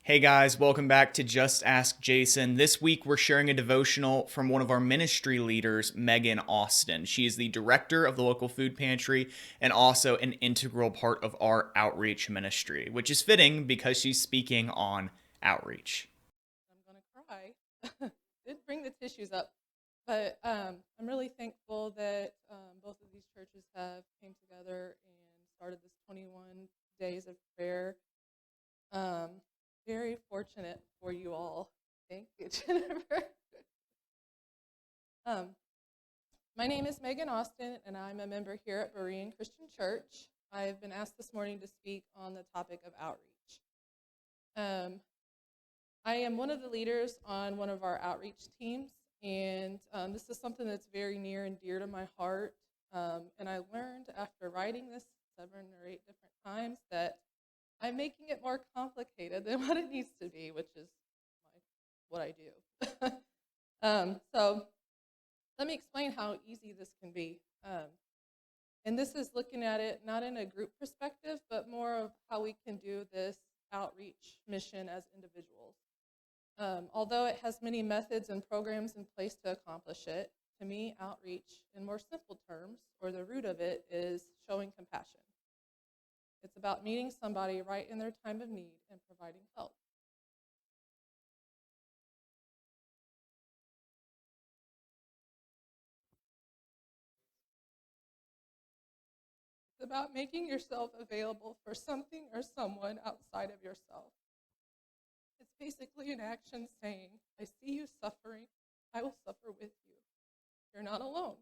Hey guys, welcome back to Just Ask Jason. This week we're sharing a devotional from one of our ministry leaders, Megan Austin. She is the director of the local food pantry and also an integral part of our outreach ministry, which is fitting because she's speaking on outreach. I'm going to cry. Didn't bring the tissues up, but I'm really thankful that both of these churches have came together and started this 21 days of prayer. Um, Very fortunate for you all. Thank you, Jennifer. um, my name is Megan Austin, and I'm a member here at Berean Christian Church. I've been asked this morning to speak on the topic of outreach. I am one of the leaders on one of our outreach teams, and this is something that's very near and dear to my heart. And I learned after writing this 7 or 8 different times that I'm making it more complicated than what it needs to be, which is what I do. So let me explain how easy this can be. And this is looking at it not in a group perspective, but more of how we can do this outreach mission as individuals. Although it has many methods and programs in place to accomplish it, to me, outreach, in more simple terms, or the root of it, is showing compassion. It's about meeting somebody right in their time of need and providing help. It's about making yourself available for something or someone outside of yourself. It's basically an action saying, I see you suffering, I will suffer with you. You're not alone.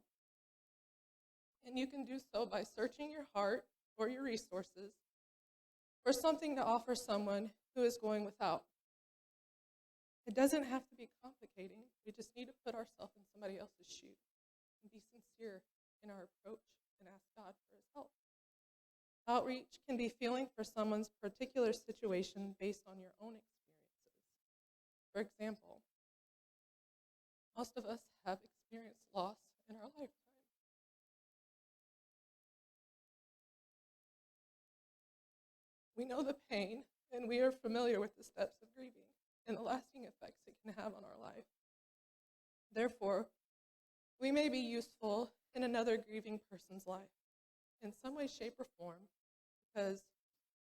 And you can do so by searching your heart or your resources for something to offer someone who is going without. It doesn't have to be complicating. We just need to put ourselves in somebody else's shoes and be sincere in our approach and ask God for his help. Outreach can be feeling for someone's particular situation based on your own experiences. For example, most of us have experienced loss in our lifetime. We know the pain, and we are familiar with the steps of grieving and the lasting effects it can have on our life. Therefore, we may be useful in another grieving person's life in some way, shape, or form because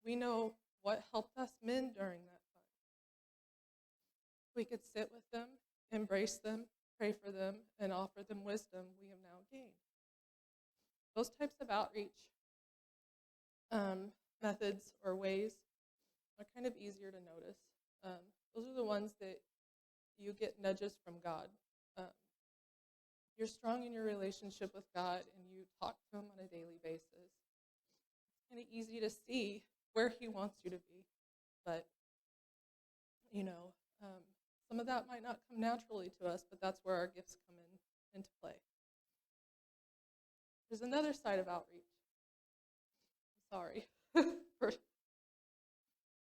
we know what helped us mend during that time. We could sit with them, embrace them, pray for them, and offer them wisdom we have now gained. Those types of outreach methods or ways are kind of easier to notice. Those are the ones that you get nudges from God. You're strong in your relationship with God and you talk to him on a daily basis. It's kind of easy to see where he wants you to be. But, some of that might not come naturally to us, but that's where our gifts come into play. There's another side of outreach. Sorry for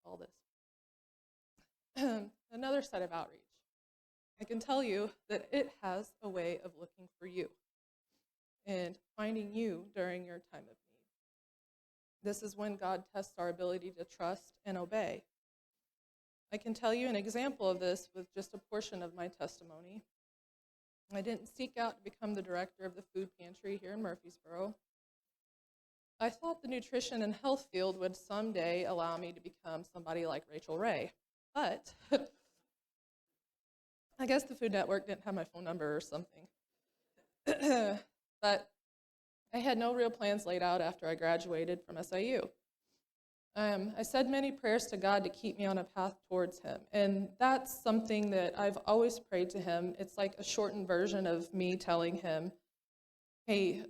all this. Another side of outreach. I can tell you that it has a way of looking for you and finding you during your time of need. This is when God tests our ability to trust and obey. I can tell you an example of this with just a portion of my testimony. I didn't seek out to become the director of the food pantry here in Murfreesboro. I thought the nutrition and health field would someday allow me to become somebody like Rachel Ray, but I guess the Food Network didn't have my phone number or something. But I had no real plans laid out after I graduated from SIU. I said many prayers to God to keep me on a path towards him, and that's something that I've always prayed to him. It's like a shortened version of me telling him, hey,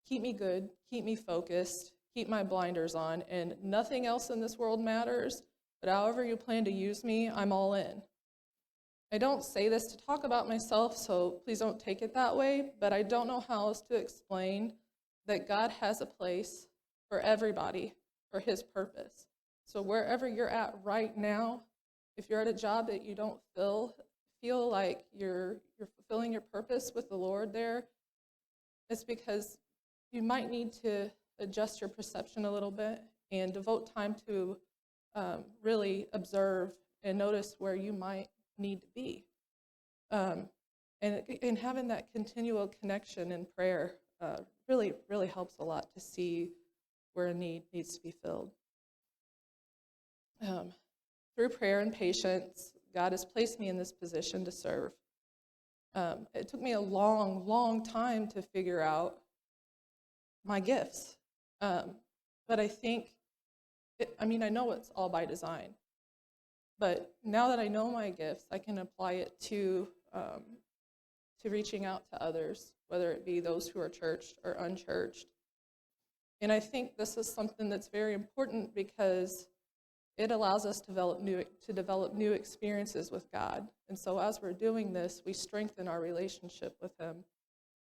keep me good, keep me focused, keep my blinders on, and nothing else in this world matters, but however you plan to use me, I'm all in. I don't say this to talk about myself, so please don't take it that way, but I don't know how else to explain that God has a place for everybody for his purpose. So wherever you're at right now, if you're at a job that you don't feel like you're fulfilling your purpose with the Lord there, it's because you might need to adjust your perception a little bit and devote time to really observe and notice where you might need to be. Um, and having that continual connection in prayer really, really helps a lot to see where a need needs to be filled. Through prayer and patience, God has placed me in this position to serve. It took me a long, long time to figure out my gifts. But I think, I know it's all by design. But now that I know my gifts, I can apply it to reaching out to others, whether it be those who are churched or unchurched. And I think this is something that's very important because it allows us to develop new experiences with God. And so as we're doing this, we strengthen our relationship with Him.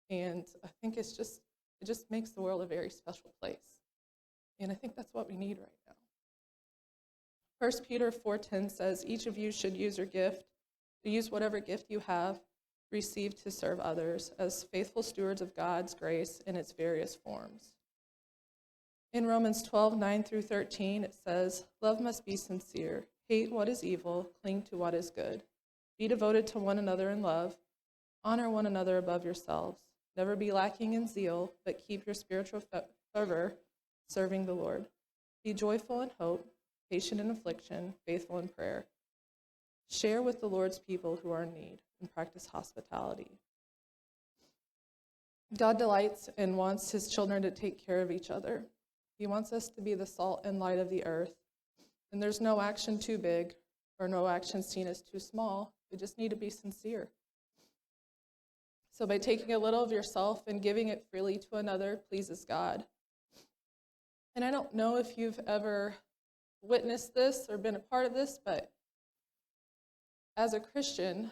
And I think it just makes the world a very special place. And I think that's what we need right now. 1 Peter 4:10 says, each of you should use whatever gift you have received to serve others as faithful stewards of God's grace in its various forms. In Romans 12:9-13, it says, love must be sincere. Hate what is evil. Cling to what is good. Be devoted to one another in love. Honor one another above yourselves. Never be lacking in zeal, but keep your spiritual fervor serving the Lord. Be joyful in hope, patient in affliction, faithful in prayer. Share with the Lord's people who are in need, and practice hospitality. God delights and wants His children to take care of each other. He wants us to be the salt and light of the earth. And there's no action too big or no action seen as too small. We just need to be sincere. So by taking a little of yourself and giving it freely to another pleases God. And I don't know if you've ever witnessed this or been a part of this, but as a Christian,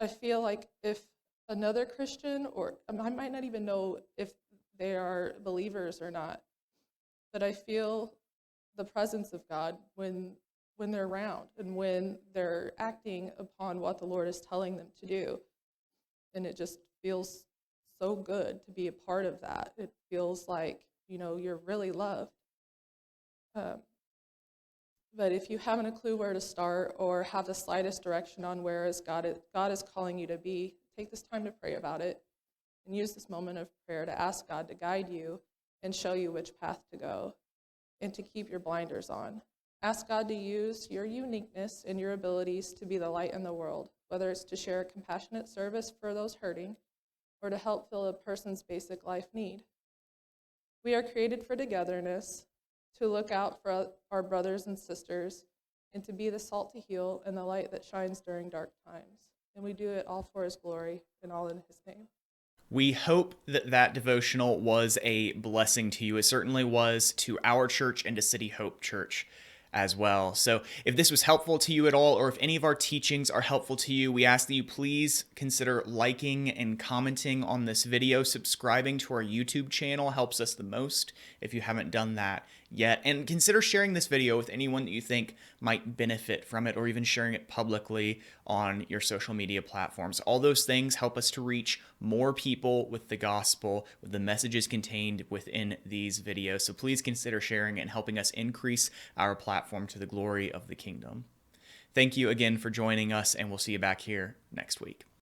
I feel like if another Christian, or I might not even know if they are believers or not, but I feel the presence of God when they're around and when they're acting upon what the Lord is telling them to do. And it just feels so good to be a part of that. It feels like, you're really loved. But if you haven't a clue where to start or have the slightest direction on where God is calling you to be, take this time to pray about it and use this moment of prayer to ask God to guide you and show you which path to go and to keep your blinders on. Ask God to use your uniqueness and your abilities to be the light in the world, whether it's to share a compassionate service for those hurting or to help fill a person's basic life need. We are created for togetherness, to look out for our brothers and sisters, and to be the salt to heal and the light that shines during dark times. And we do it all for His glory and all in His name. We hope that devotional was a blessing to you. It certainly was to our church and to City Hope Church as well. So if this was helpful to you at all, or if any of our teachings are helpful to you, we ask that you please consider liking and commenting on this video. Subscribing to our YouTube channel helps us the most if you haven't done that yet. And consider sharing this video with anyone that you think might benefit from it, or even sharing it publicly on your social media platforms. All those things help us to reach more people with the gospel, with the messages contained within these videos. So please consider sharing and helping us increase our platform to the glory of the kingdom. Thank you again for joining us, and we'll see you back here next week.